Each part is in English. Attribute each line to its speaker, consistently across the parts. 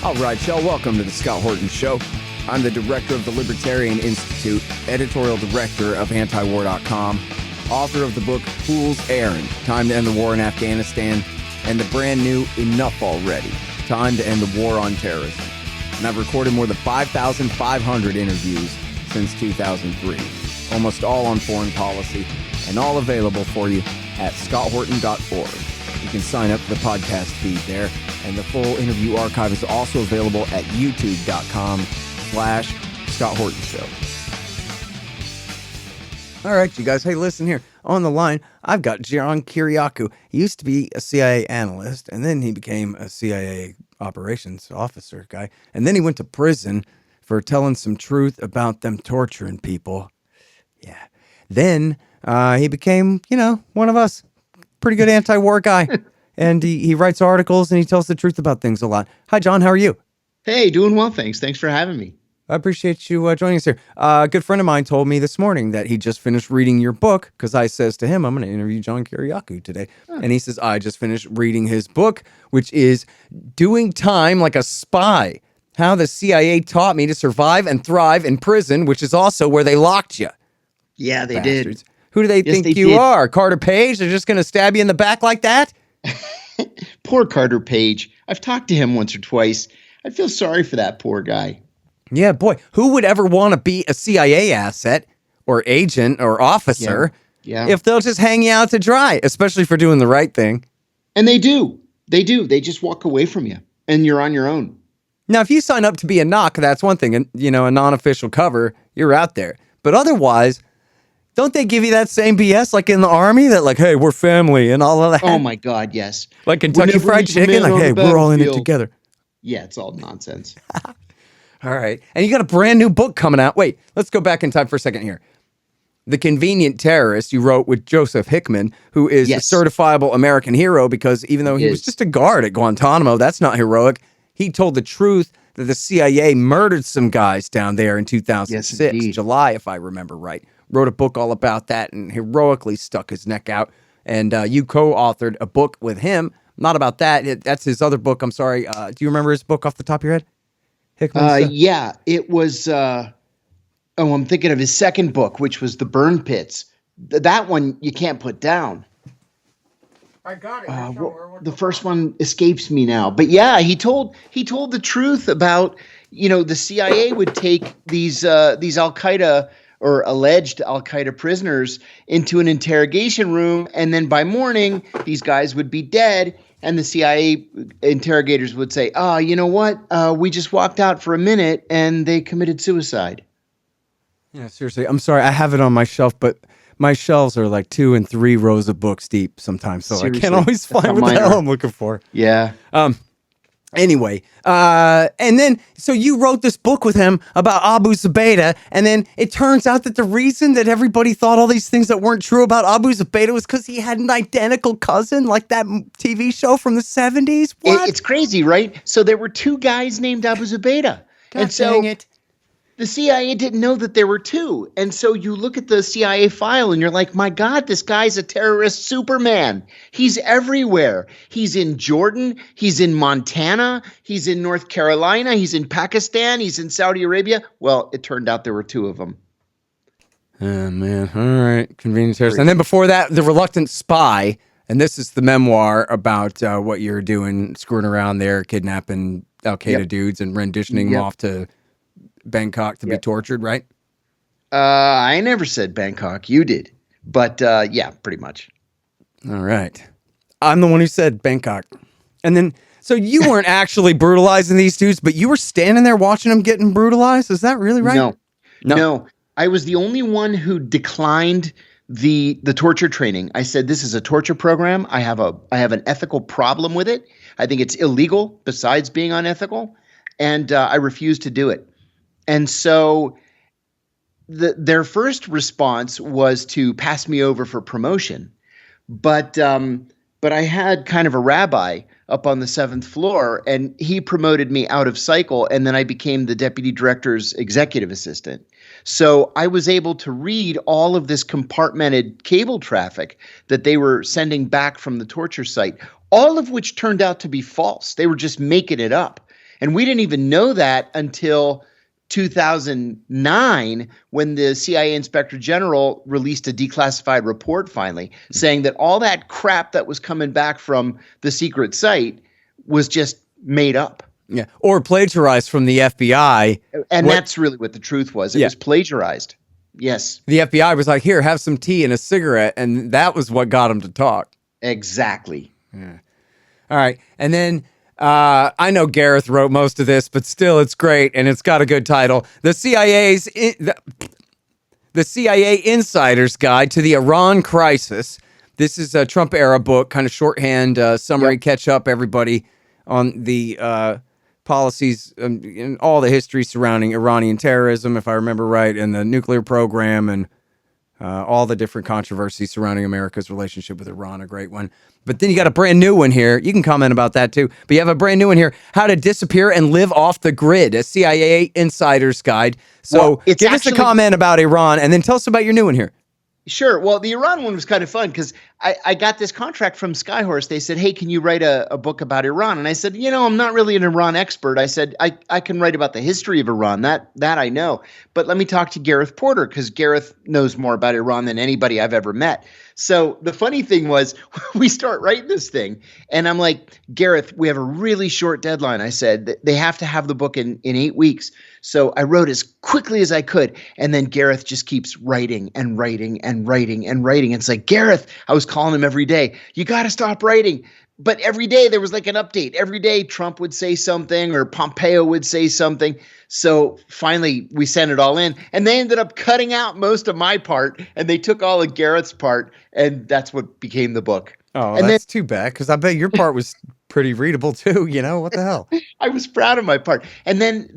Speaker 1: All right, y'all, welcome to the Scott Horton Show. I'm the director of the Libertarian Institute, editorial director of antiwar.com, author of the book Fool's Errand, Time to End the War in Afghanistan, and the brand new Enough Already, Time to End the War on Terrorism. And I've recorded more than 5,500 interviews since 2003, almost all on foreign policy, and all available for you at scotthorton.org. You can sign up for the podcast feed there, and the full interview archive is also available at youtube.com/Scott Horton Show. All right, you guys. Hey, listen here. On the line, I've got John Kiriakou. He used to be a CIA analyst, and then he became a CIA operations officer guy. And then he went to prison for telling some truth about them torturing people. Yeah. Then he became, one of us. Pretty good anti-war guy. And he writes articles and he tells the truth about things a lot. Hi, John. How are you?
Speaker 2: Hey, doing well, thanks. Thanks for having me.
Speaker 1: I appreciate you joining us here. A good friend of mine told me this morning that he just finished reading your book because I says to him, I'm going to interview John Kiriakou today. Oh. And he says, I just finished reading his book, which is Doing Time Like a Spy, How the CIA Taught Me to Survive and Thrive in Prison, which is also where they locked you.
Speaker 2: Yeah, they did.
Speaker 1: Who do they think you are? Carter Page? They're just going to stab you in the back like that?
Speaker 2: Poor Carter Page. I've talked to him once or twice. I feel sorry for that poor guy.
Speaker 1: Yeah, boy. Who would ever want to be a CIA asset or agent or officer if they'll just hang you out to dry, especially for doing the right thing?
Speaker 2: And they do. They do. They just walk away from you, and you're on your own.
Speaker 1: Now, if you sign up to be a knock, that's one thing. And, a non-official cover, you're out there. But otherwise, don't they give you that same BS like in the Army that like, hey, we're family and all of that?
Speaker 2: Oh, my God, yes.
Speaker 1: Like Kentucky Fried Chicken, like, hey, we're all in it together.
Speaker 2: Yeah, it's all nonsense.
Speaker 1: All right. And you got a brand new book coming out. Wait, let's go back in time for a second here. The Convenient Terrorist you wrote with Joseph Hickman, who is a certifiable American hero because even though he was just a guard at Guantanamo, that's not heroic. He told the truth that the CIA murdered some guys down there in 2006, July, if I remember right. Wrote a book all about that and heroically stuck his neck out. And you co-authored a book with him. Not about that. That's his other book. I'm sorry. Do you remember his book off the top of your head?
Speaker 2: Yeah, it was. I'm thinking of his second book, which was The Burn Pits. That one you can't put down.
Speaker 1: I got it.
Speaker 2: The first one escapes me now, but yeah, he told the truth about the CIA would take these Al Qaeda or alleged Al Qaeda prisoners into an interrogation room, and then by morning these guys would be dead. And the CIA interrogators would say, you know what? We just walked out for a minute and they committed suicide.
Speaker 1: Yeah, seriously. I'm sorry. I have it on my shelf, but my shelves are like 2 and 3 rows of books deep sometimes. So seriously, I can't always find what the hell I'm looking for.
Speaker 2: Yeah.
Speaker 1: Anyway, and then, so you wrote this book with him about Abu Zubaydah, and then it turns out that the reason that everybody thought all these things that weren't true about Abu Zubaydah was because he had an identical cousin, like that TV show from the 70s. What?
Speaker 2: It's crazy, right? So there were 2 guys named Abu Zubaydah.
Speaker 1: God dang it.
Speaker 2: The CIA didn't know that there were 2. And so you look at the CIA file and you're like, my God, this guy's a terrorist Superman. He's everywhere. He's in Jordan. He's in Montana. He's in North Carolina. He's in Pakistan. He's in Saudi Arabia. Well, it turned out there were 2 of them.
Speaker 1: Oh, man. All right. Convenient terrorist. And then before that, The Reluctant Spy. And this is the memoir about what you're doing, screwing around there, kidnapping Al-Qaeda dudes and renditioning them off to Bangkok to be tortured, right?
Speaker 2: I never said Bangkok. You did. But yeah, pretty much.
Speaker 1: All right. I'm the one who said Bangkok. And then, so you weren't actually brutalizing these dudes, but you were standing there watching them getting brutalized? Is that really right?
Speaker 2: No. I was the only one who declined the torture training. I said, this is a torture program. I have an ethical problem with it. I think it's illegal besides being unethical. And I refused to do it. And so their first response was to pass me over for promotion. But I had kind of a rabbi up on the 7th floor, and he promoted me out of cycle, and then I became the deputy director's executive assistant. So I was able to read all of this compartmented cable traffic that they were sending back from the torture site, all of which turned out to be false. They were just making it up. And we didn't even know that until 2009, when the CIA Inspector General released a declassified report finally saying that all that crap that was coming back from the secret site was just made up.
Speaker 1: Yeah. Or plagiarized from the FBI.
Speaker 2: And that's really what the truth was. It was plagiarized. Yes.
Speaker 1: The FBI was like, here, have some tea and a cigarette. And that was what got them to talk.
Speaker 2: Exactly.
Speaker 1: Yeah. All right. And then I know Gareth wrote most of this, but still it's great. And it's got a good title. The CIA Insider's Guide to the Iran Crisis. This is a Trump era book, kind of shorthand summary, catch up everybody on the policies and all the history surrounding Iranian terrorism, if I remember right, and the nuclear program and all the different controversies surrounding America's relationship with Iran, a great one. But then you got a brand new one here. You can comment about that too. But you have a brand new one here, How to Disappear and Live Off the Grid, a CIA Insider's Guide. So give us a comment about Iran and then tell us about your new one here.
Speaker 2: Sure. Well, the Iran one was kind of fun because I got this contract from Skyhorse. They said, hey, can you write a book about Iran? And I said, I'm not really an Iran expert. I said, I can write about the history of Iran. That I know. But let me talk to Gareth Porter because Gareth knows more about Iran than anybody I've ever met. So the funny thing was we start writing this thing and I'm like, Gareth, we have a really short deadline. I said they have to have the book in 8 weeks. So I wrote as quickly as I could. And then Gareth just keeps writing and writing and writing and writing. It's like, Gareth, I was calling him every day. You got to stop writing. But every day there was like an update. Every day Trump would say something or Pompeo would say something. So finally we sent it all in and they ended up cutting out most of my part and they took all of Gareth's part and that's what became the book.
Speaker 1: Oh, and that's too bad because I bet your part was pretty readable too. What the hell?
Speaker 2: I was proud of my part. And then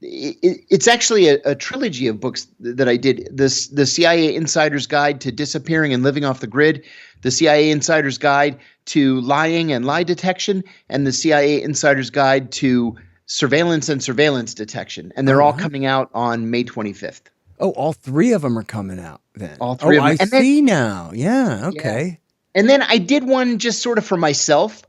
Speaker 2: it's actually a trilogy of books that I did. The CIA Insider's Guide to Disappearing and Living Off the Grid, the CIA Insider's Guide to Lying and Lie Detection, and the CIA Insider's Guide to Surveillance and Surveillance Detection. And they're all coming out on May 25th.
Speaker 1: Oh, all three of them are coming out then.
Speaker 2: All three of them.
Speaker 1: I see now. Yeah, okay.
Speaker 2: Yeah. And then I did one just sort of for myself.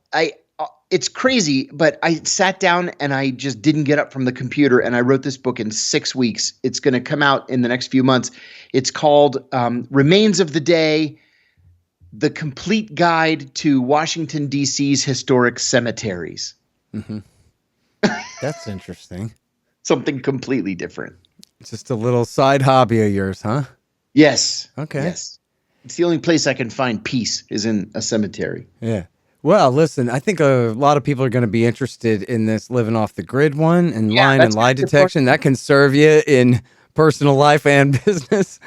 Speaker 2: It's crazy, but I sat down and I just didn't get up from the computer and I wrote this book in 6 weeks. It's going to come out in the next few months. It's called Remains of the Day, The Complete Guide to Washington, D.C.'s Historic Cemeteries.
Speaker 1: Mm-hmm. That's interesting.
Speaker 2: Something completely different.
Speaker 1: Just a little side hobby of yours, huh?
Speaker 2: Yes.
Speaker 1: Okay.
Speaker 2: Yes. It's the only place I can find peace is in a cemetery.
Speaker 1: Yeah. Well, listen, I think a lot of people are going to be interested in this living off the grid one and lying and lie detection. That can serve you in personal life and business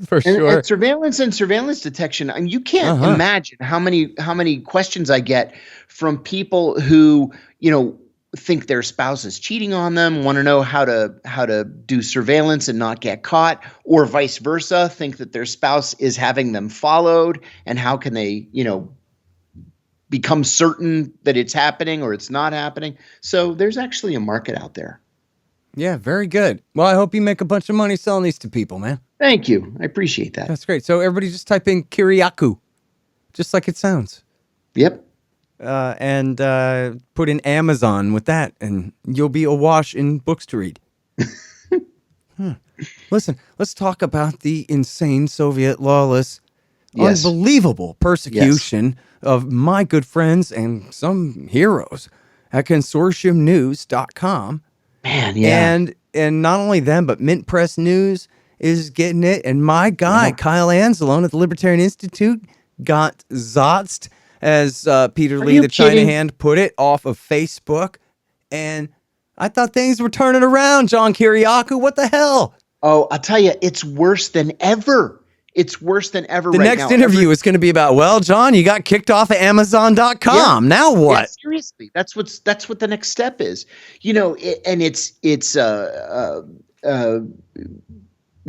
Speaker 1: for sure.
Speaker 2: And surveillance and surveillance detection. I mean, you can't imagine how many questions I get from people who, think their spouse is cheating on them, want to know how to do surveillance and not get caught, or vice versa, think that their spouse is having them followed and how can they, become certain that it's happening or it's not happening. So there's actually a market out there.
Speaker 1: Yeah, very good. Well, I hope you make a bunch of money selling these to people, man.
Speaker 2: Thank you. I appreciate that.
Speaker 1: That's great. So everybody just type in Kiriakou, just like it sounds.
Speaker 2: Yep.
Speaker 1: And put in Amazon with that, and you'll be awash in books to read. Listen, let's talk about the insane Soviet Lawless, unbelievable persecution of my good friends and some heroes at consortiumnews.com.
Speaker 2: Man, yeah.
Speaker 1: And not only them, but Mint Press News is getting it. And my guy, Kyle Anzalone at the Libertarian Institute, got zotzed, as Peter Lee, the China Hand, put it, off of Facebook. And I thought things were turning around, John Kiriakou. What the hell?
Speaker 2: Oh, I'll tell you, it's worse than ever. It's worse than ever right now.
Speaker 1: The next interview is going to be about, well, John, you got kicked off of Amazon.com. Yeah. Now what?
Speaker 2: Yeah, seriously, that's what the next step is. And it's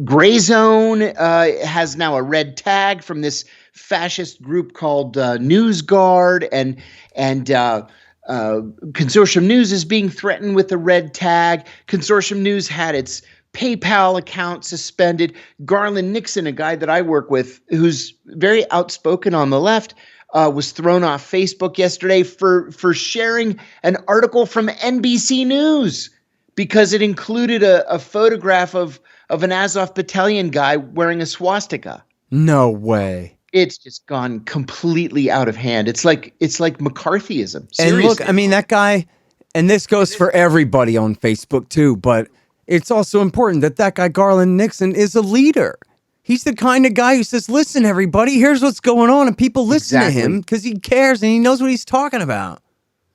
Speaker 2: Gray Zone has now a red tag from this fascist group called NewsGuard, and Consortium News is being threatened with a red tag. Consortium News had its PayPal account suspended. Garland Nixon, a guy that I work with who's very outspoken on the left, was thrown off Facebook yesterday for sharing an article from NBC News because it included a photograph of an Azov Battalion guy wearing a swastika.
Speaker 1: No way.
Speaker 2: It's just gone completely out of hand. It's like McCarthyism. Seriously.
Speaker 1: And look, I mean, that guy, and this goes for everybody on Facebook too, but it's also important that guy Garland Nixon is a leader. He's the kind of guy who says, listen, everybody, here's what's going on. And people listen to him because he cares and he knows what he's talking about.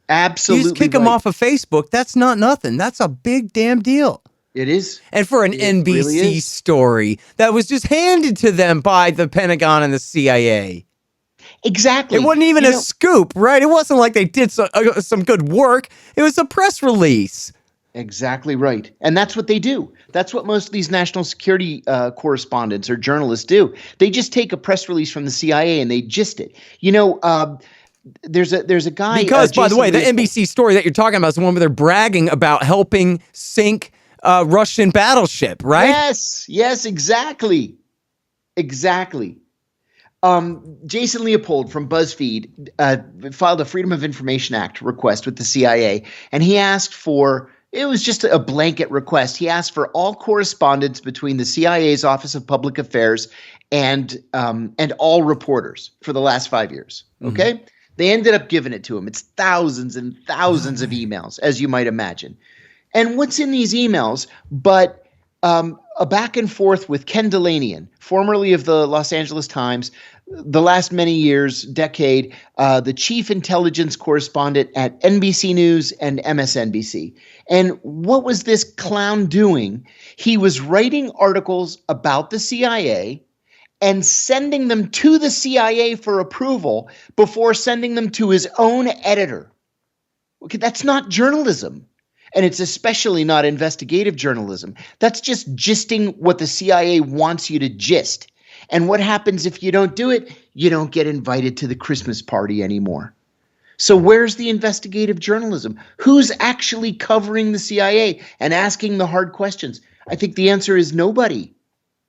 Speaker 2: Absolutely.
Speaker 1: You just kick him off of Facebook. That's not nothing. That's a big damn deal.
Speaker 2: It is.
Speaker 1: And for an NBC story that was just handed to them by the Pentagon and the CIA.
Speaker 2: Exactly.
Speaker 1: It wasn't even a scoop, right? It wasn't like they did some good work. It was a press release.
Speaker 2: Exactly right. And that's what they do. That's what most of these national security correspondents or journalists do. They just take a press release from the CIA and they gist it. There's a guy.
Speaker 1: Because, by the way, the NBC story that you're talking about is the one where they're bragging about helping sink Russian battleship, right?
Speaker 2: Yes, exactly. Jason Leopold from BuzzFeed filed a Freedom of Information Act request with the CIA, and he asked for, it was just a blanket request. He asked for all correspondence between the CIA's Office of Public Affairs and all reporters for the last 5 years. Okay? Mm-hmm. They ended up giving it to him. It's thousands and thousands of emails, as you might imagine. And what's in these emails but a back and forth with Ken Delanian, formerly of the Los Angeles Times, the last many years, decade, the chief intelligence correspondent at NBC News and MSNBC. And what was this clown doing? He was writing articles about the CIA and sending them to the CIA for approval before sending them to his own editor. Okay, that's not journalism. And it's especially not investigative journalism. That's just gisting what the CIA wants you to gist. And what happens if you don't do it? You don't get invited to the Christmas party anymore. So where's the investigative journalism? Who's actually covering the CIA and asking the hard questions? I think the answer is nobody.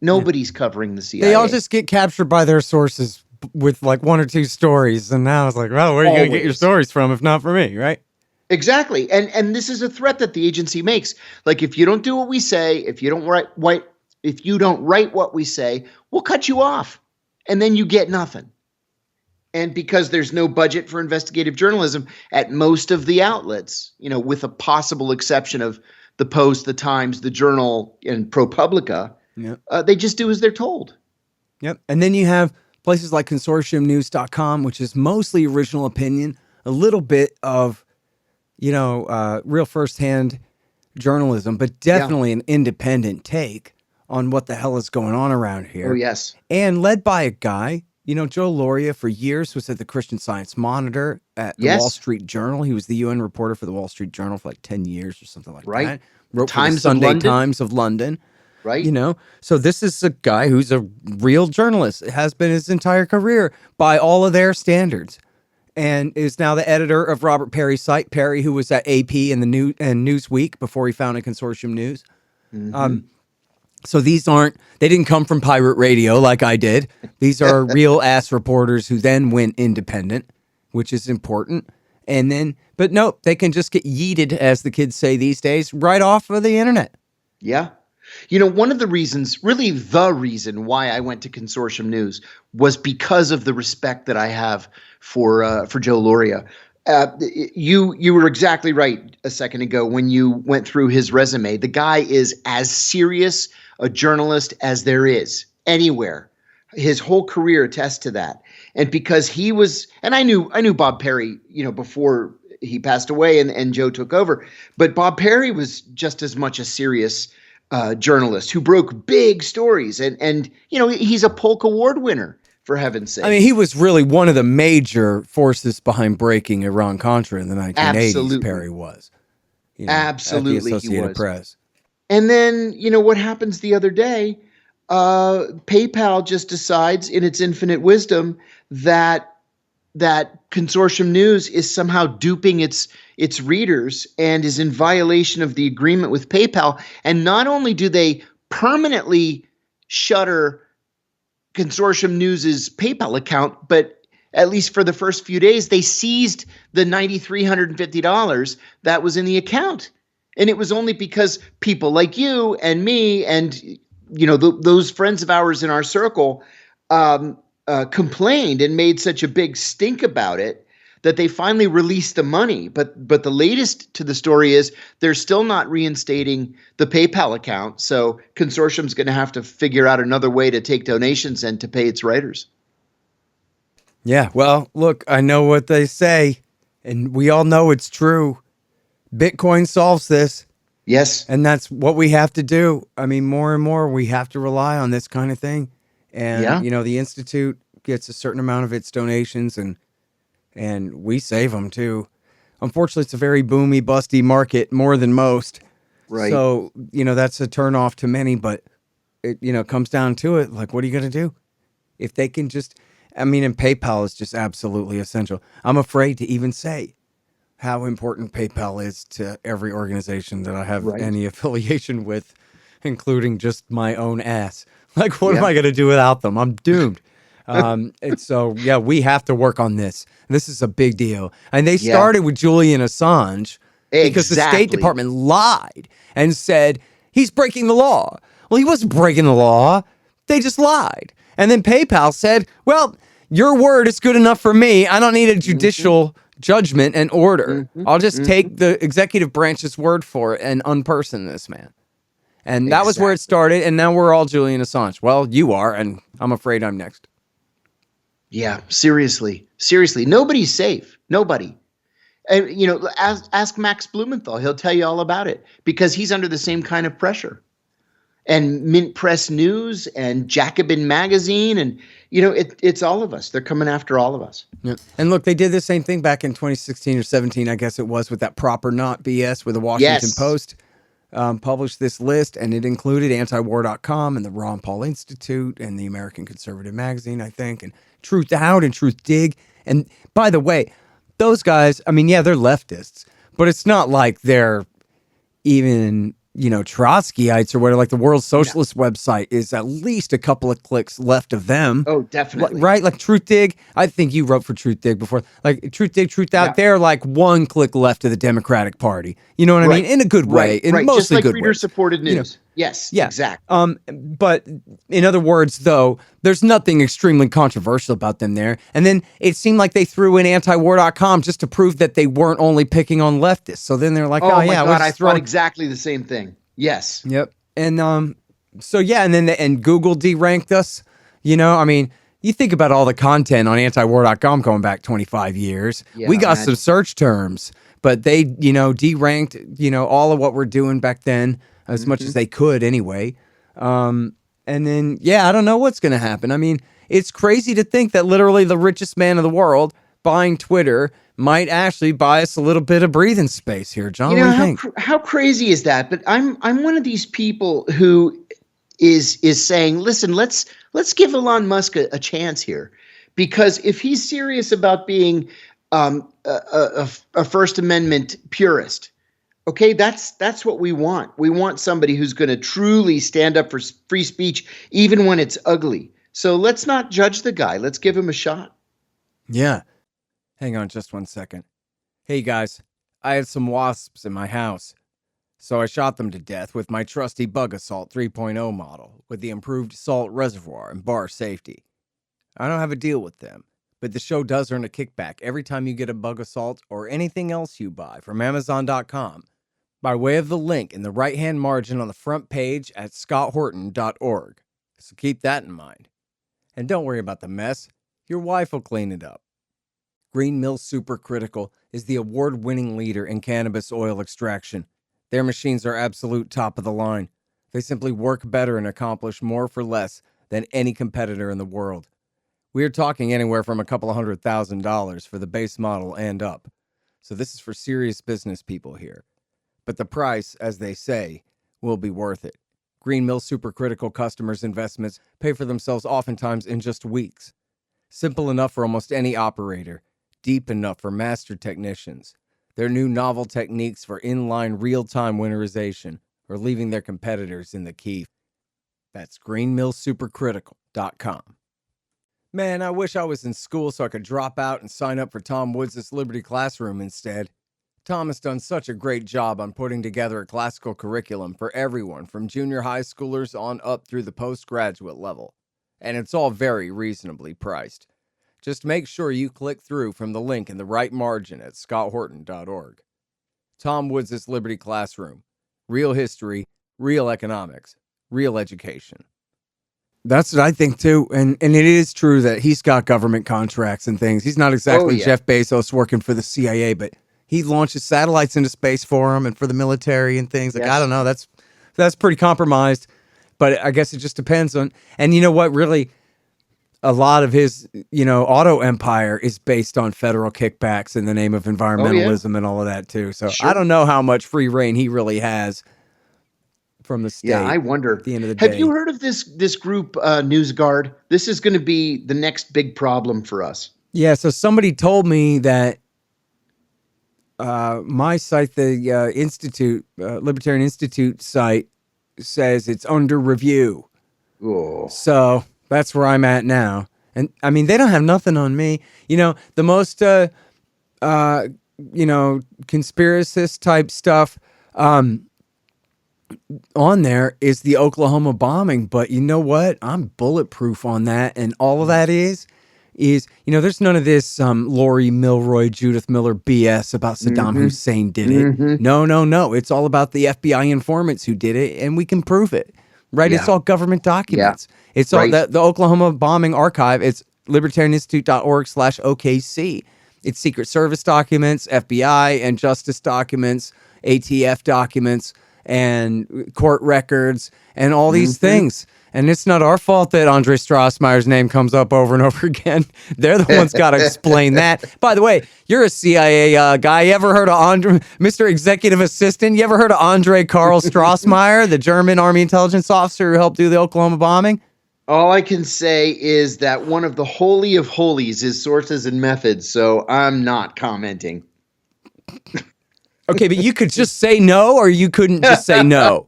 Speaker 2: Nobody's covering the CIA.
Speaker 1: They all just get captured by their sources with like one or two stories. And now it's like, well, where are you going to get your stories from if not for me, right?
Speaker 2: Exactly. And this is a threat that the agency makes. Like, if you don't do what we say, if you don't write what we say, we'll cut you off. And then you get nothing. And because there's no budget for investigative journalism at most of the outlets, with a possible exception of the Post, the Times, the Journal, and ProPublica, they just do as they're told.
Speaker 1: Yep. And then you have places like consortiumnews.com, which is mostly original opinion, a little bit of real firsthand journalism, but definitely an independent take on what the hell is going on around here.
Speaker 2: Oh, yes.
Speaker 1: And led by a guy, Joe Loria for years was at the Christian Science Monitor at the Wall Street Journal. He was the UN reporter for the Wall Street Journal for like 10 years or something like that. Wrote for the Sunday Times of London.
Speaker 2: Right.
Speaker 1: So this is a guy who's a real journalist. It has been his entire career by all of their standards. And is now the editor of Robert Perry's site. Perry, who was at AP and Newsweek before he founded Consortium News. Mm-hmm. So they didn't come from pirate radio like I did. These are real ass reporters who then went independent, which is important. But no, they can just get yeeted, as the kids say these days, right off of the internet.
Speaker 2: Yeah. One of the reasons, really the reason why I went to Consortium News was because of the respect that I have for Joe Loria. You were exactly right a second ago when you went through his resume. The guy is as serious a journalist as there is anywhere. His whole career attests to that. And because he was, and I knew Bob Perry, before he passed away and Joe took over, but Bob Perry was just as much a serious journalist who broke big stories. And he's a Polk Award winner, for heaven's sake.
Speaker 1: I mean, he was really one of the major forces behind breaking Iran-Contra in the 1980s.
Speaker 2: Absolutely.
Speaker 1: Perry was.
Speaker 2: Absolutely,
Speaker 1: at the Associated
Speaker 2: he was.
Speaker 1: Press.
Speaker 2: And then, what happens the other day, PayPal just decides in its infinite wisdom that Consortium News is somehow duping its its readers and is in violation of the agreement with PayPal. And not only do they permanently shutter Consortium News's PayPal account, but at least for the first few days, they seized the $9,350 that was in the account. And it was only because people like you and me and those friends of ours in our circle complained and made such a big stink about it that they finally released the money. But the latest to the story is they're still not reinstating the PayPal account. So Consortium's going to have to figure out another way to take donations and to pay its writers.
Speaker 1: Yeah, well, look, I know what they say, and we all know it's true. Bitcoin solves this.
Speaker 2: Yes.
Speaker 1: And that's what we have to do. I mean, more and more, we have to rely on this kind of thing. And, the Institute gets a certain amount of its donations, and we save them, too. Unfortunately, it's a very boomy, busty market, more than most.
Speaker 2: Right.
Speaker 1: So, that's a turnoff to many, but it, comes down to it. Like, what are you going to do? If they can just, and PayPal is just absolutely essential. I'm afraid to even say how important PayPal is to every organization that I have any affiliation with, including just my own ass. Like, what am I going to do without them? I'm doomed. And so, we have to work on this. This is a big deal. And they started with Julian Assange because the State Department lied and said he's breaking the law. Well, he wasn't breaking the law. They just lied. And then PayPal said, well, your word is good enough for me. I don't need a judicial judgment and order. I'll just take the executive branch's word for it and unperson this man. And that was where it started. And now we're all Julian Assange. Well, you are, and I'm afraid I'm next.
Speaker 2: Yeah, seriously. Nobody's safe. Nobody. And, ask Max Blumenthal. He'll tell you all about it because he's under the same kind of pressure. And Mint Press News and Jacobin Magazine and, it's all of us. They're coming after all of us.
Speaker 1: Yeah. And look, they did the same thing back in 2016 or 17, I guess it was, with that Proper Not BS, where the Washington Post published this list, and it included antiwar.com and the Ron Paul Institute and the American Conservative Magazine, I think, and Truth Out and Truth Dig. And by the way, those guys, they're leftists, but it's not like they're even Trotskyites or whatever. Like the World Socialist website is at least a couple of clicks left of them.
Speaker 2: Oh, definitely.
Speaker 1: Right? Like Truth Dig. I think you wrote for Truth Dig before. Like Truth Dig, Truth Out, they're like one click left of the Democratic Party. You know what I mean? In a good way. In mostly
Speaker 2: just like
Speaker 1: good
Speaker 2: reader-supported news. Yes, exactly.
Speaker 1: But in other words, though, there's nothing extremely controversial about them there. And then it seemed like they threw in antiwar.com just to prove that they weren't only picking on leftists. So then they're like,
Speaker 2: oh my God, I thought exactly the same thing. Yes.
Speaker 1: Yep. And and then Google deranked us. You think about all the content on antiwar.com going back 25 years. Yeah, we got some search terms, but they, deranked, all of what we're doing back then as much as they could anyway. And then, I don't know what's going to happen. It's crazy to think that literally the richest man in the world buying Twitter might actually buy us a little bit of breathing space here, John. What do you think?
Speaker 2: How crazy is that? But I'm one of these people who is saying, listen, let's give Elon Musk a chance here, because if he's serious about being a First Amendment purist, okay, that's what we want. We want somebody who's going to truly stand up for free speech, even when it's ugly. So let's not judge the guy. Let's give him a shot.
Speaker 1: Yeah. Hang on just one second. Hey guys, I had some wasps in my house, so I shot them to death with my trusty Bug Assault 3.0 model with the improved salt reservoir and bar safety. I don't have a deal with them, but the show does earn a kickback every time you get a Bug Assault or anything else you buy from Amazon.com by way of the link in the right-hand margin on the front page at scotthorton.org. So keep that in mind. And don't worry about the mess. Your wife will clean it up. Green Mill Supercritical is the award-winning leader in cannabis oil extraction. Their machines are absolute top of the line. They simply work better and accomplish more for less than any competitor in the world. We are talking anywhere from a couple of $100,000 for the base model and up. So this is for serious business people here. But the price, as they say, will be worth it. Green Mill Supercritical customers' investments pay for themselves oftentimes in just weeks. Simple enough for almost any operator. Deep enough for master technicians. Their new novel techniques for inline real-time winterization are leaving their competitors in the key. That's greenmillsupercritical.com. Man, I wish I was in school so I could drop out and sign up for Tom Woods' Liberty Classroom instead. Tom has done such a great job on putting together a classical curriculum for everyone from junior high schoolers on up through the postgraduate level. And it's all very reasonably priced. Just make sure you click through from the link in the right margin at scotthorton.org. Tom Woods' Liberty Classroom. Real history, real economics, real education. That's what I think too. And it is true that he's got government contracts and things. He's not exactly Jeff Bezos working for the CIA, but he launches satellites into space for them and for the military and things. Like, I don't know, that's pretty compromised. But I guess it just depends on, and you know what, really, a lot of his, auto empire is based on federal kickbacks in the name of environmentalism and all of that too. So I don't know how much free reign he really has from the state.
Speaker 2: Yeah, I wonder.
Speaker 1: At the end of the day.
Speaker 2: Have you heard of this group, NewsGuard? This is going to be the next big problem for us.
Speaker 1: Yeah, so somebody told me that my site, the Libertarian Institute site, says it's under review.
Speaker 2: Oh.
Speaker 1: So that's where I'm at now. And I mean, they don't have nothing on me. The most, conspiracist type stuff on there is the Oklahoma bombing. But you know what? I'm bulletproof on that. And all of that is, there's none of this Lori Milroy, Judith Miller BS about Saddam Hussein did it. No. It's all about the FBI informants who did it, and we can prove it. Right? Yeah. It's all government documents. Yeah. It's all the Oklahoma bombing archive. It's libertarianinstitute.org/OKC. It's Secret Service documents, FBI and Justice documents, ATF documents, and court records, and all these things. And it's not our fault that Andre Strassmeyer's name comes up over and over again. They're the ones got to explain that. By the way, you're a CIA guy. You ever heard of Mr. Executive Assistant? You ever heard of Andre Karl Strassmeyer, the German Army intelligence officer who helped do the Oklahoma bombing?
Speaker 2: All I can say is that one of the holy of holies is sources and methods, so I'm not commenting.
Speaker 1: Okay, but you could just say no, or you couldn't just say no.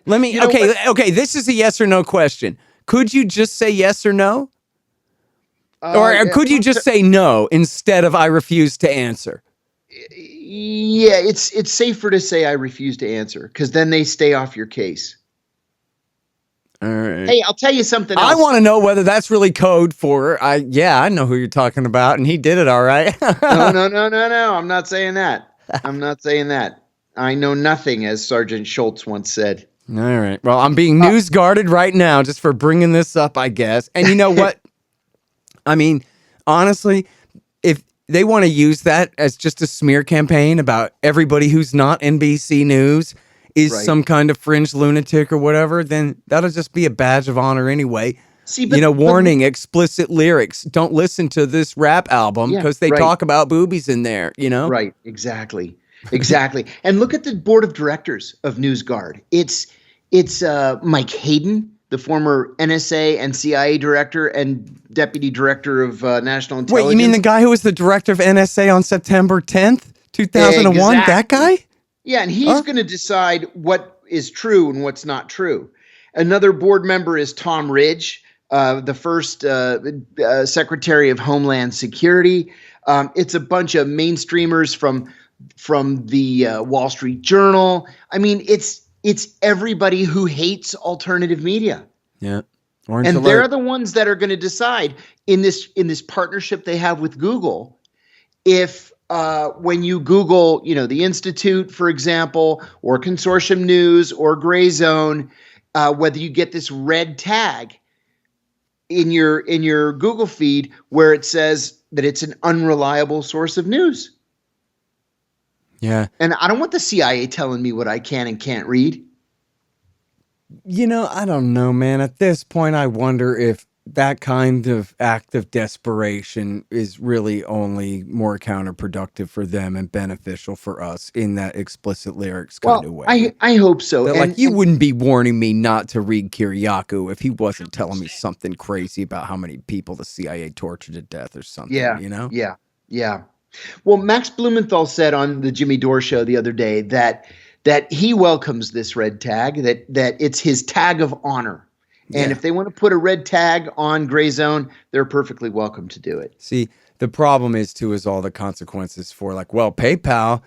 Speaker 1: Let me, okay, this is a yes or no question. Could you just say yes or no? Or could you just say no instead of I refuse to answer?
Speaker 2: Yeah, it's safer to say I refuse to answer, because then they stay off your case.
Speaker 1: All right.
Speaker 2: Hey, I'll tell you something else.
Speaker 1: I want to know whether that's really code for, I know who you're talking about, and he did it all right.
Speaker 2: No. I'm not saying that. I'm not saying that. I know nothing, as Sergeant Schultz once said.
Speaker 1: All right. Well, I'm being news guarded right now just for bringing this up, I guess. And you know what? I mean, honestly, if they want to use that as just a smear campaign about everybody who's not NBC News is some kind of fringe lunatic or whatever, then that'll just be a badge of honor anyway.
Speaker 2: See,
Speaker 1: warning, explicit lyrics. Don't listen to this rap album because they talk about boobies in there,
Speaker 2: Right, exactly. And look at the board of directors of NewsGuard. It's Mike Hayden, the former NSA and CIA director and deputy director of national intelligence.
Speaker 1: Wait, you mean the guy who was the director of NSA on September 10th, 2001? Exactly. That guy?
Speaker 2: Yeah, and he's going to decide what is true and what's not true. Another board member is Tom Ridge, the first Secretary of Homeland Security. It's a bunch of mainstreamers from the Wall Street Journal. I mean, it's everybody who hates alternative media. Yeah. And they're the ones that are going to decide in this partnership they have with Google, if when you Google, the Institute, for example, or Consortium News or Gray Zone, whether you get this red tag in your Google feed where it says that it's an unreliable source of news.
Speaker 1: Yeah.
Speaker 2: And I don't want the CIA telling me what I can and can't read.
Speaker 1: I don't know, man. At this point, I wonder if that kind of act of desperation is really only more counterproductive for them and beneficial for us in that explicit lyrics kind of way.
Speaker 2: I hope so.
Speaker 1: And you wouldn't be warning me not to read Kiriakou if he wasn't telling me something crazy about how many people the CIA tortured to death or something,
Speaker 2: Yeah. Well, Max Blumenthal said on the Jimmy Dore show the other day that he welcomes this red tag, that it's his tag of honor. And
Speaker 1: Yeah.
Speaker 2: if they want to put a red tag on Gray Zone, they're perfectly welcome to do it.
Speaker 1: See, the problem is too is all the consequences for like, well, PayPal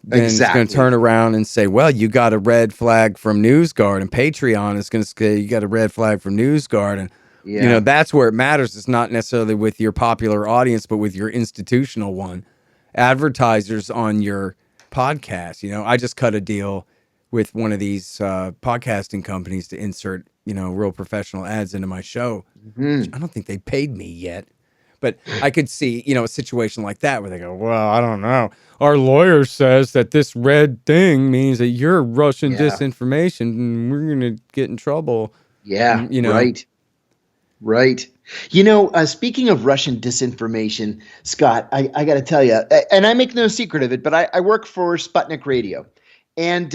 Speaker 1: then is going to turn around and say, well, you got a red flag from NewsGuard, and Patreon is going to say you got a red flag from NewsGuard, and you know that's where it matters. It's not necessarily with your popular audience, but with your institutional one. Advertisers on your podcast. You know, I just cut a deal with one of these podcasting companies to insert, you know, real professional ads into my show. I don't think they paid me yet. But I could see, you know, a situation like that where they go, well, I don't know. Our lawyer says that this red thing means that you're Russian disinformation and we're going to get in trouble.
Speaker 2: Yeah,
Speaker 1: and, you know.
Speaker 2: Right. You know, speaking of Russian disinformation, Scott, I got to tell you, and I make no secret of it, but I work for Sputnik Radio. And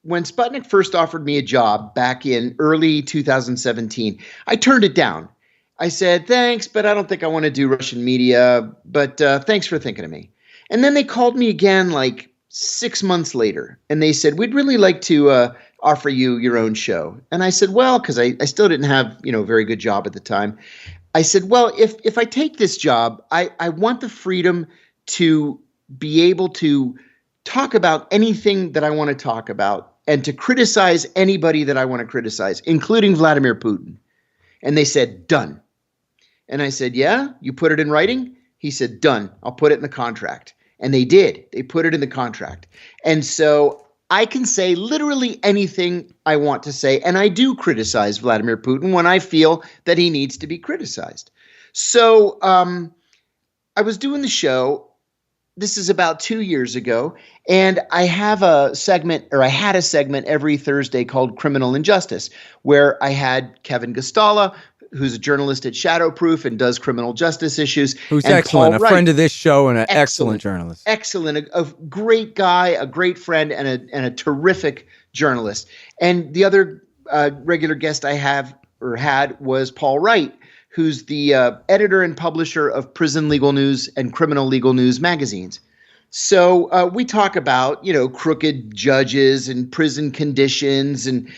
Speaker 2: when Sputnik first offered me a job back in early 2017, I turned it down. I said, thanks, but I don't think I want to do Russian media, but thanks for thinking of me. And then they called me again like 6 months later, and they said, we'd really like to offer you your own show. And I said, well, because I still didn't have, you know, a very good job at the time. I said, well, if I take this job, I want the freedom to be able to talk about anything that I want to talk about and to criticize anybody that I want to criticize, including Vladimir Putin. And they said, done. And I said, yeah, you put it in writing? He said, done. I'll put it in the contract. And they did. They put it in the contract. And so I can say literally anything I want to say. And I do criticize Vladimir Putin when I feel that he needs to be criticized. So I was doing the show. This is about 2 years ago. And I had a segment every Thursday called Criminal Injustice, where I had Kevin Gustala, who's a journalist at Shadowproof and does criminal justice issues.
Speaker 1: Who's excellent, a friend of this show and an excellent journalist.
Speaker 2: Excellent, a great guy, a great friend, and a terrific journalist. And the other regular guest I had was Paul Wright, who's the editor and publisher of Prison Legal News and Criminal Legal News magazines. So we talk about, you know, crooked judges and prison conditions and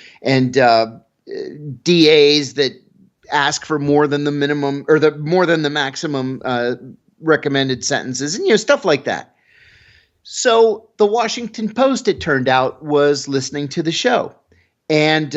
Speaker 2: DAs that ask for more than the minimum or more than the maximum recommended sentences and, you know, stuff like that. So the Washington Post, it turned out, was listening to the show, and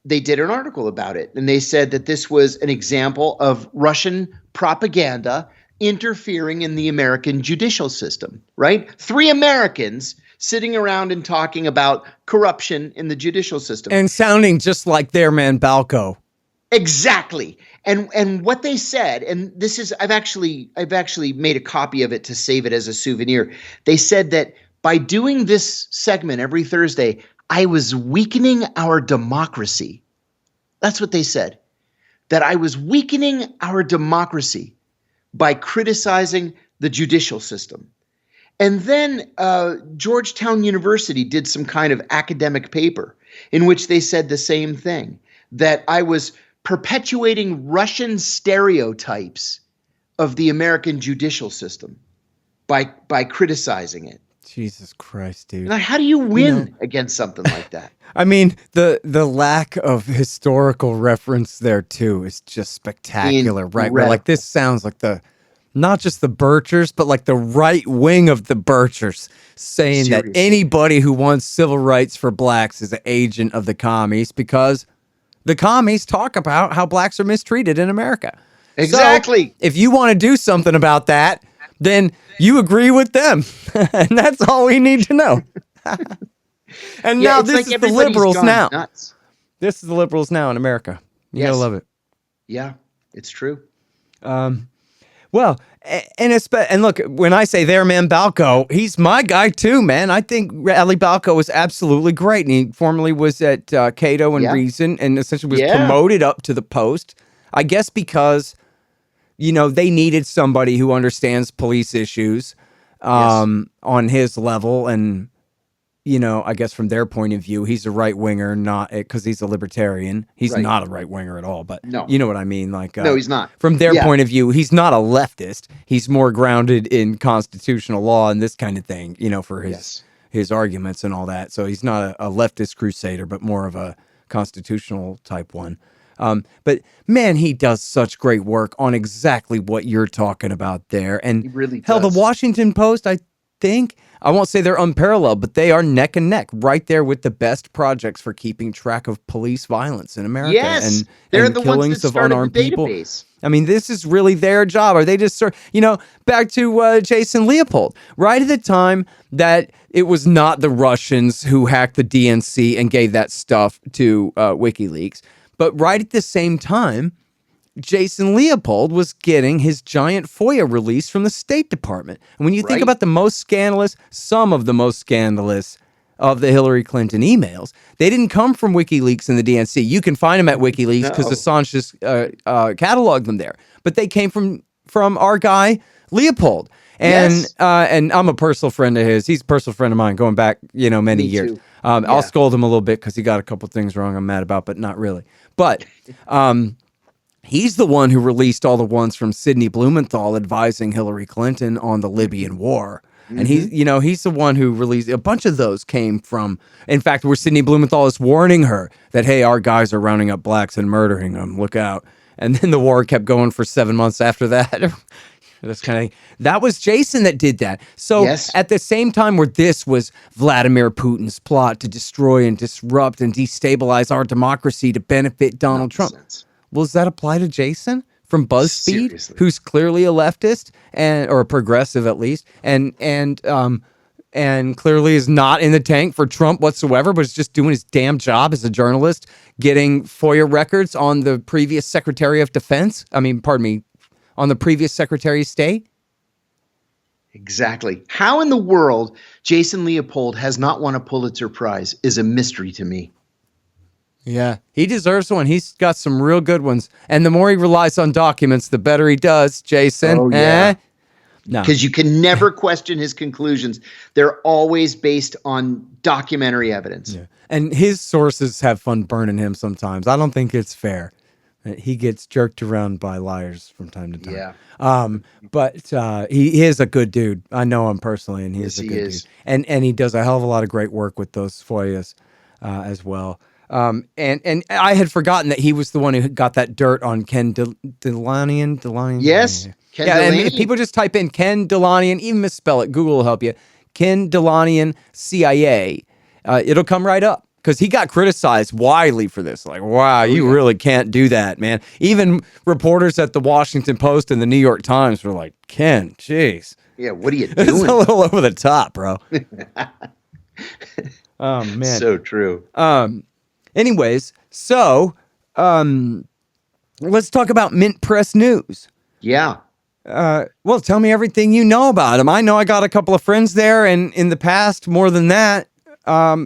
Speaker 2: they did an article about it. And they said that this was an example of Russian propaganda interfering in the American judicial system, right? 3 Americans sitting around and talking about corruption in the judicial system.
Speaker 1: And sounding just like their man Balco.
Speaker 2: Exactly. And what they said, and this is, I've actually made a copy of it to save it as a souvenir. They said that by doing this segment every Thursday, I was weakening our democracy. That's what they said. That I was weakening our democracy by criticizing the judicial system. And then Georgetown University did some kind of academic paper in which they said the same thing, that I was perpetuating Russian stereotypes of the American judicial system by criticizing it.
Speaker 1: Jesus Christ, dude.
Speaker 2: Now, how do you win against something like that?
Speaker 1: I mean, the lack of historical reference there, too, is just spectacular, right? Where, like, this sounds like not just the Birchers, but like the right wing of the Birchers saying that anybody who wants civil rights for blacks is an agent of the commies because the commies talk about how blacks are mistreated in America.
Speaker 2: Exactly.
Speaker 1: So, if you want to do something about that, then you agree with them. And that's all we need to know. And now this is the liberals now.
Speaker 2: Nuts.
Speaker 1: This is the liberals now in America. You gotta love it.
Speaker 2: Yeah, it's true.
Speaker 1: Well, and look, when I say their man Balco, he's my guy too, man. I think Ali Balco is absolutely great. And he formerly was at Cato and Reason and essentially was promoted up to the Post. I guess because, you know, they needed somebody who understands police issues on his level. And, I guess from their point of view, he's a right winger, not because he's a libertarian. He's
Speaker 2: Right.
Speaker 1: not a right winger at all, but
Speaker 2: No.
Speaker 1: you know what I mean? Like,
Speaker 2: No, he's not.
Speaker 1: From their
Speaker 2: Yeah.
Speaker 1: point of view, he's not a leftist. He's more grounded in constitutional law and this kind of thing, for his arguments and all that. So he's not a leftist crusader, but more of a constitutional type one. But man, he does such great work on exactly what you're talking about there. And
Speaker 2: He really
Speaker 1: hell,
Speaker 2: does.
Speaker 1: the Washington Post, I won't say they're unparalleled, but they are neck and neck right there with the best projects for keeping track of police violence in America.
Speaker 2: Yes, they're the
Speaker 1: killings
Speaker 2: ones that
Speaker 1: of
Speaker 2: started
Speaker 1: unarmed
Speaker 2: the
Speaker 1: people.
Speaker 2: database.
Speaker 1: I mean, this is really their job. Are they just back to Jason Leopold, right at the time that it was not the Russians who hacked the DNC and gave that stuff to WikiLeaks, but right at the same time, Jason Leopold was getting his giant FOIA release from the State Department. And when you think about some of the most scandalous of the Hillary Clinton emails, they didn't come from WikiLeaks and the DNC. You can find them at WikiLeaks because Assange just cataloged them there. But they came from our guy, Leopold. And and I'm a personal friend of his. He's a personal friend of mine going back, many years. I'll scold him a little bit because he got a couple things wrong I'm mad about, but not really. But he's the one who released all the ones from Sidney Blumenthal advising Hillary Clinton on the Libyan war. And he's the one who released a bunch of those came from, in fact, where Sidney Blumenthal is warning her that, hey, our guys are rounding up blacks and murdering them. Look out. And then the war kept going for 7 months after that. That was Jason that did that. So at the same time where this was Vladimir Putin's plot to destroy and disrupt and destabilize our democracy to benefit Donald Trump. Well, does that apply to Jason from BuzzFeed,
Speaker 2: Seriously.
Speaker 1: who's clearly a leftist or a progressive at least, and clearly is not in the tank for Trump whatsoever, but is just doing his damn job as a journalist, getting FOIA records on the previous Secretary of Defense? On the previous Secretary of State?
Speaker 2: Exactly. How in the world Jason Leopold has not won a Pulitzer Prize is a mystery to me.
Speaker 1: Yeah, he deserves one. He's got some real good ones. And the more he relies on documents, the better he does, Jason.
Speaker 2: Oh, yeah.
Speaker 1: No.
Speaker 2: Because you can never question his conclusions. They're always based on documentary evidence.
Speaker 1: Yeah. And his sources have fun burning him sometimes. I don't think it's fair. He gets jerked around by liars from time to time.
Speaker 2: Yeah.
Speaker 1: But he is a good dude. I know him personally, and he is a good dude. And he does a hell of a lot of great work with those FOIAs as well. And I had forgotten that he was the one who got that dirt on Ken Delanian.
Speaker 2: Yes. Ken
Speaker 1: And
Speaker 2: Delaney.
Speaker 1: if people just type in Ken Delanian, even misspell it, Google will help you. Ken Delanian CIA. It'll come right up. Because he got criticized widely for this. Like, wow, you really can't do that, man. Even reporters at the Washington Post and the New York Times were like, Ken, jeez.
Speaker 2: Yeah, what are you
Speaker 1: It's
Speaker 2: doing?
Speaker 1: a little over the top, bro. Oh, man.
Speaker 2: So true.
Speaker 1: Anyways, so let's talk about Mint Press News.
Speaker 2: Yeah.
Speaker 1: Well, tell me everything you know about them. I know I got a couple of friends there, and in the past, more than that,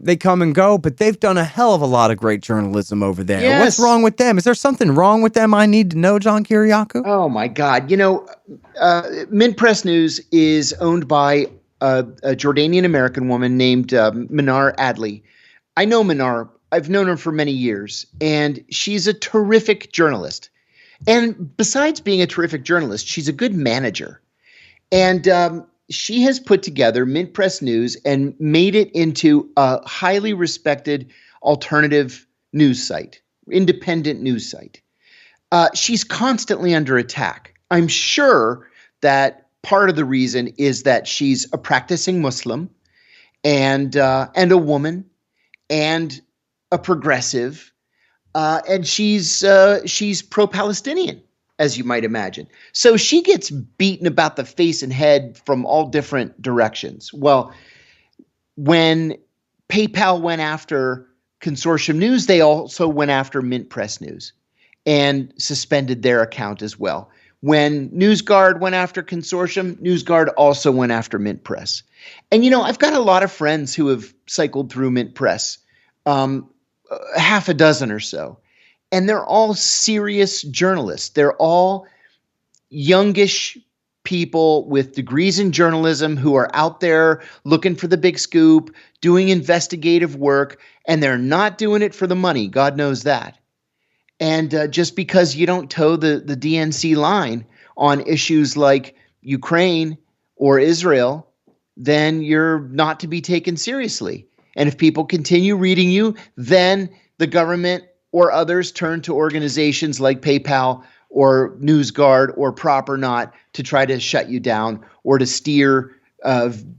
Speaker 1: they come and go, but they've done a hell of a lot of great journalism over there.
Speaker 2: Yes.
Speaker 1: What's wrong with them? Is there something wrong with them I need to know, John Kiriakou?
Speaker 2: Oh, my God. Mint Press News is owned by a Jordanian-American woman named Minar Adli. I know Minar. I've known her for many years, and she's a terrific journalist. And besides being a terrific journalist, she's a good manager. And she has put together Mint Press News and made it into a highly respected alternative news site, independent news site. She's constantly under attack. I'm sure that part of the reason is that she's a practicing Muslim and a woman and a progressive, and she's pro-Palestinian, as you might imagine. So she gets beaten about the face and head from all different directions. Well, when PayPal went after Consortium News, they also went after Mint Press News and suspended their account as well. When NewsGuard went after Consortium, NewsGuard also went after Mint Press. And, I've got a lot of friends who have cycled through Mint Press, half a dozen or so. And they're all serious journalists. They're all youngish people with degrees in journalism who are out there looking for the big scoop, doing investigative work, and they're not doing it for the money. God knows that. And just because you don't toe the DNC line on issues like Ukraine or Israel, then you're not to be taken seriously. And if people continue reading you, then the government or others turn to organizations like PayPal or NewsGuard or Prop or Not to try to shut you down or to steer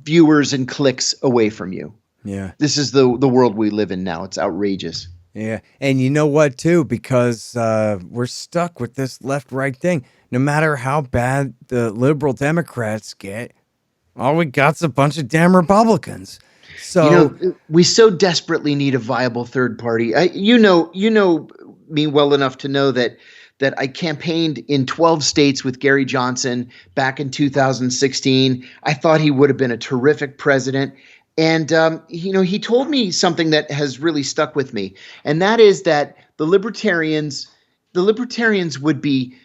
Speaker 2: viewers and clicks away from you.
Speaker 1: Yeah.
Speaker 2: This is the world we live in now. It's outrageous.
Speaker 1: Yeah. And you know what, too? Because we're stuck with this left-right thing. No matter how bad the liberal Democrats get, all we got's a bunch of damn Republicans. So
Speaker 2: we so desperately need a viable third party. You know me well enough to know that I campaigned in 12 states with Gary Johnson back in 2016. I thought he would have been a terrific president. And, he told me something that has really stuck with me. And that is that the libertarians would be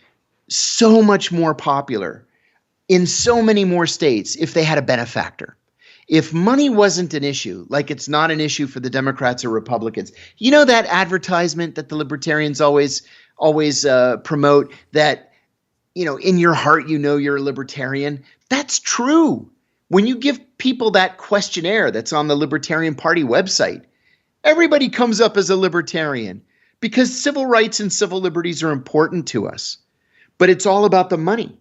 Speaker 2: so much more popular in so many more states if they had a benefactor. If money wasn't an issue, like it's not an issue for the Democrats or Republicans, that advertisement that the libertarians always promote that, in your heart, you're a libertarian. That's true. When you give people that questionnaire that's on the Libertarian Party website, everybody comes up as a libertarian because civil rights and civil liberties are important to us. But it's all about the money.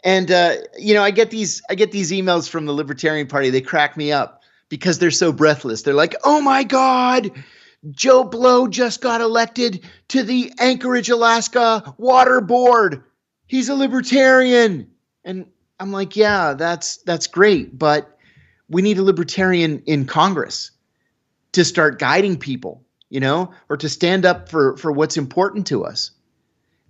Speaker 2: And, I get these emails from the Libertarian Party. They crack me up because they're so breathless. They're like, oh, my God, Joe Blow just got elected to the Anchorage, Alaska Water Board. He's a libertarian. And I'm like, yeah, that's great. But we need a libertarian in Congress to start guiding people, or to stand up for what's important to us.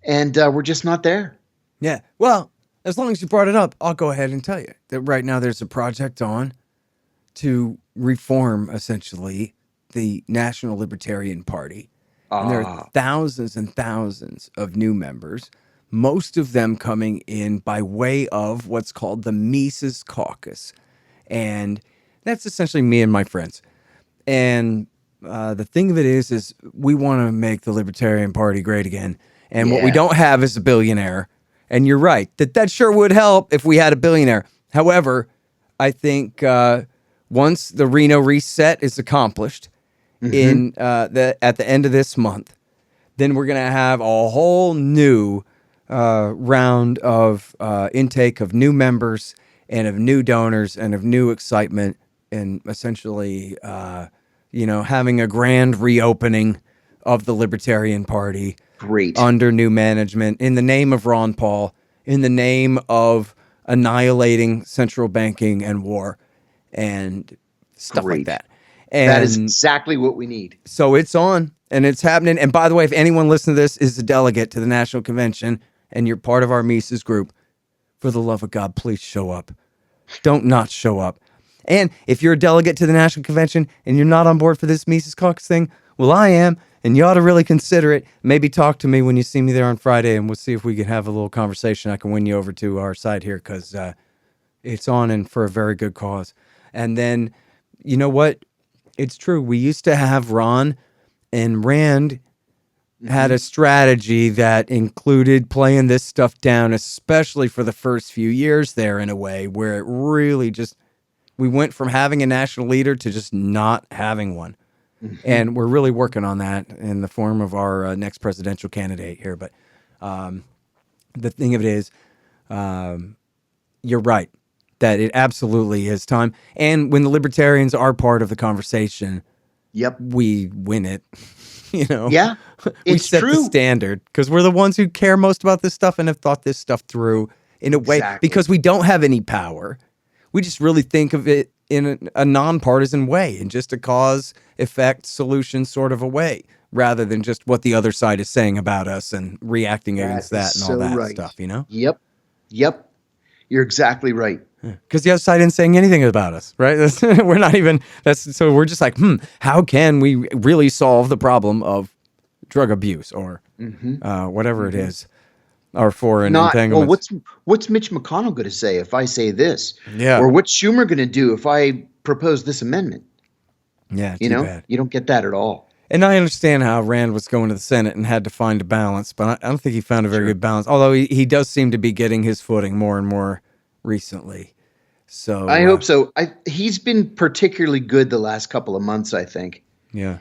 Speaker 2: And we're just not there.
Speaker 1: Yeah. Well, as long as you brought it up, I'll go ahead and tell you that right now there's a project on to reform, essentially, the National Libertarian Party. And there are thousands and thousands of new members, most of them coming in by way of what's called the Mises Caucus. And that's essentially me and my friends. And the thing of it is we want to make the Libertarian Party great again. And what we don't have is a billionaire. And you're right, that sure would help if we had a billionaire. However, I think once the Reno reset is accomplished at the end of this month, then we're going to have a whole new round of intake of new members and of new donors and of new excitement and essentially, having a grand reopening of the Libertarian Party.
Speaker 2: Great.
Speaker 1: Under new management, in the name of Ron Paul, in the name of annihilating central banking and war and stuff like that. And
Speaker 2: that is exactly what we need.
Speaker 1: So it's on and it's happening. And by the way, if anyone listening to this is a delegate to the National Convention and you're part of our Mises group, for the love of God, please show up. Don't not show up. And if you're a delegate to the National Convention and you're not on board for this Mises Caucus thing, well, I am. And you ought to really consider it. Maybe talk to me when you see me there on Friday, and we'll see if we can have a little conversation. I can win you over to our side here because it's on and for a very good cause. And then, you know what? It's true. We used to have Ron, and Rand had a strategy that included playing this stuff down, especially for the first few years there in a way where it really just, we went from having a national leader to just not having one. And we're really working on that in the form of our next presidential candidate here. But the thing of it is, you're right, that it absolutely is time. And when the libertarians are part of the conversation, we win it.
Speaker 2: Yeah,
Speaker 1: we set the standard because we're the ones who care most about this stuff and have thought this stuff through in a way because we don't have any power. We just really think of it in a nonpartisan way, in just a cause, effect, solution sort of a way, rather than just what the other side is saying about us and reacting against that and all that stuff,
Speaker 2: Yep. You're exactly right.
Speaker 1: Because the other side isn't saying anything about us, right? We're not even, so we're just like, how can we really solve the problem of drug abuse or whatever it is? our foreign
Speaker 2: Not well.
Speaker 1: entanglements.
Speaker 2: What's Mitch McConnell going to say if I say this?
Speaker 1: Yeah.
Speaker 2: Or what's Schumer going to do if I propose this amendment?
Speaker 1: Yeah,
Speaker 2: You
Speaker 1: too
Speaker 2: know,
Speaker 1: bad.
Speaker 2: you don't get that at all.
Speaker 1: And I understand how Rand was going to the Senate and had to find a balance, but I don't think he found a very good balance. Although he does seem to be getting his footing more and more recently. So
Speaker 2: I hope so. He's been particularly good the last couple of months, I think.
Speaker 1: Yeah,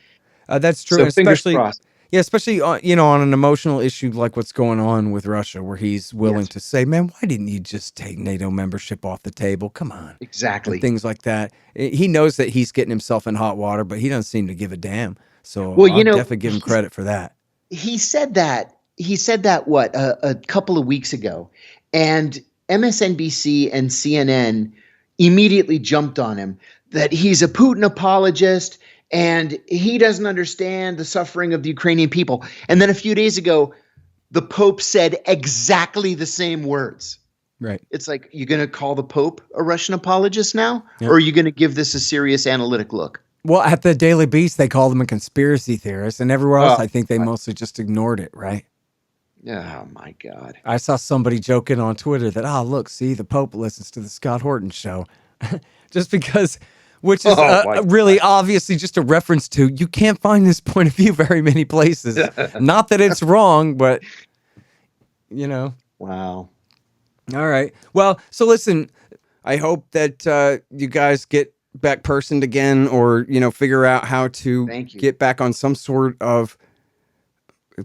Speaker 1: that's true.
Speaker 2: So
Speaker 1: And
Speaker 2: fingers
Speaker 1: especially,
Speaker 2: crossed.
Speaker 1: yeah, especially on an emotional issue like what's going on with Russia, where he's willing to say, "Man, why didn't you just take NATO membership off the table? Come on."
Speaker 2: Exactly.
Speaker 1: And things like that. He knows that he's getting himself in hot water, but he doesn't seem to give a damn. So
Speaker 2: Well,
Speaker 1: I'll definitely give him credit for that.
Speaker 2: He said that. He said that a couple of weeks ago, and MSNBC and CNN immediately jumped on him that he's a Putin apologist and he doesn't understand the suffering of the Ukrainian people. And then a few days ago, the Pope said exactly the same words.
Speaker 1: Right.
Speaker 2: It's like, you're going to call the Pope a Russian apologist now? Yep. Or are you going to give this a serious analytic look?
Speaker 1: Well, at the Daily Beast, they called him a conspiracy theorist, and everywhere else, I think they mostly just ignored it, right?
Speaker 2: Oh, my God.
Speaker 1: I saw somebody joking on Twitter that, look, see, the Pope listens to the Scott Horton show. Just because, which is really obviously just a reference to, you can't find this point of view very many places. Not that it's wrong, but,
Speaker 2: Wow.
Speaker 1: All right. Well, so listen, I hope that you guys get back personed again, or figure out how to get back on some sort of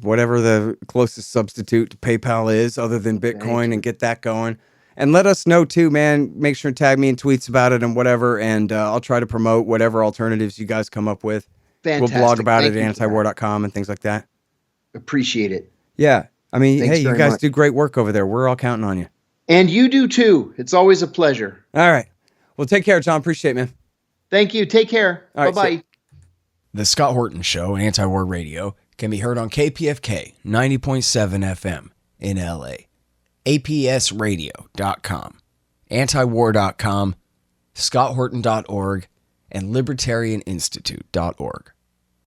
Speaker 1: whatever the closest substitute to PayPal is other than Bitcoin, and get that going. And let us know too, man. Make sure to tag me in tweets about it and whatever, and I'll try to promote whatever alternatives you guys come up with.
Speaker 2: Fantastic.
Speaker 1: We'll blog about it at antiwar.com and things like that.
Speaker 2: Appreciate it.
Speaker 1: Yeah. I mean,
Speaker 2: Thanks
Speaker 1: hey, you guys do great work over there. We're all counting on you.
Speaker 2: And you do too. It's always a pleasure.
Speaker 1: All right. Well, take care, John. Appreciate it, man.
Speaker 2: Thank you. Take care.
Speaker 1: All
Speaker 2: Bye-bye.
Speaker 1: Right, the Scott Horton Show, Anti-War Radio, can be heard on KPFK 90.7 FM in LA, APSradio.com, antiwar.com, scotthorton.org, and libertarianinstitute.org.